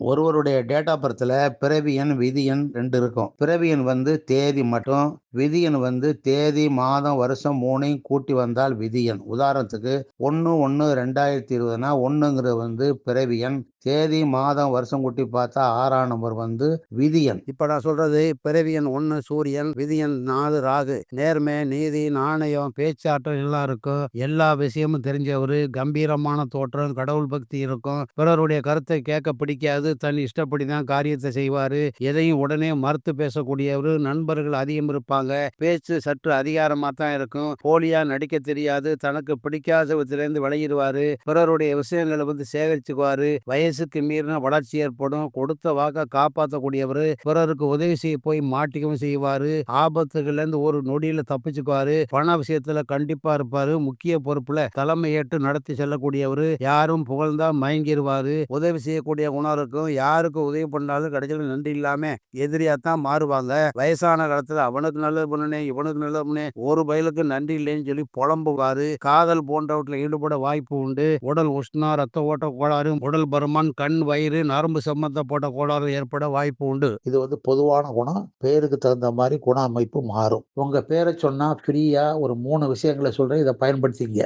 ஒருவருடைய date of பர்த்ல பிறவி எண், விதி எண் 2 இருக்கும். பிறவி எண் வந்து தேதி மட்டும், விதி எண் வந்து தேதி, மாதம், வருஷம் 3யும் கூட்டி வந்தால் விதி எண். உதாரணத்துக்கு 1/1/2020னா 1ங்கிறது வந்து பிறவி எண். தேதி, மாதம், வருஷம் கூட்டி பார்த்தா 6ஆம் நம்பர் வந்து விதி எண். இப்ப நான் சொல்றது பிறவி எண் 1 சூரியன், விதி எண் 4 ராகு. நேர்மை, நீதி, நாணயம், பேச்சாற்றல் எல்லாம் இருக்கும். எல்லா விஷயமும் தெரிஞ்சவரு, கம்பீரமான தோற்றம், கடவுள் பக்தி இருக்கும். பிறருடைய கருத்தை கேட்க பிடிக்காது. தன் இஷ்டப்படி தான் காரியத்தை செய்வாரு. எதையும் உடனே மறுத்து பேசக்கூடியவரு. நண்பர்கள் அதிகம் இருப்பாங்க. பேச்சு சற்று அதிகாரமா தான் இருக்கும். போலியா நடிக்க தெரியாது. தனக்கு பிடிக்காத விதத்திலிருந்து விலகிடுவாரு. பிறருடைய விஷயங்களை வந்து சேகரிச்சுக்குவாரு. வயசுக்கு மீறின வளர்ச்சி ஏற்படும். கொடுத்த வாக்க காப்பாற்றக்கூடியவரு. பிறருக்கு உதவி செய்ய போய் மாட்டிக்கவும் செய்வாரு. ஆபத்துகள்ல இருந்து ஒரு நொடியில தப்பிச்சுக்குவாரு. பண விஷயத்துல கண்டிப்பா இருப்பாரு. முக்கிய பொறுப்புல தலைமை ஏற்று நடத்தி செல்லக்கூடியவரு. யாரும் புகழ்ந்தா மயங்கிருவாரு. உதவி செய்யக்கூடிய குணம் இருக்கும். யாருக்கு உதவி பண்ணாலும் கடைசியில நன்றி இல்லாம எதிரியாத்தான் மாறுவாங்க. வயசான காலத்துல அவனுக்கு நல்லது பண்ணுனேன், இவனுக்கு நல்லது பண்ணேன், ஒரு பயலுக்கு நன்றி இல்லைன்னு சொல்லி புலம்புவாரு. காதல் போன்றவற்றில் ஈடுபட வாய்ப்பு உண்டு. உடல் உஷ்ணம், ரத்த ஓட்ட கோளாறு, உடல் பருமன், கண், வயிறு, நரம்பு சம்பந்தப்பட்ட கோளாறு ஏற்பட வாய்ப்பு உண்டு. இது வந்து பொதுவான குணம். பேருக்கு தகுந்த மாரி குண அமைப்பு மாறும். உங்க பேர சொன்னா ஃப்ரீயா ஒரு 3 விஷயங்கள சொல்றேன். இத பயன்படுத்திக்கங்க.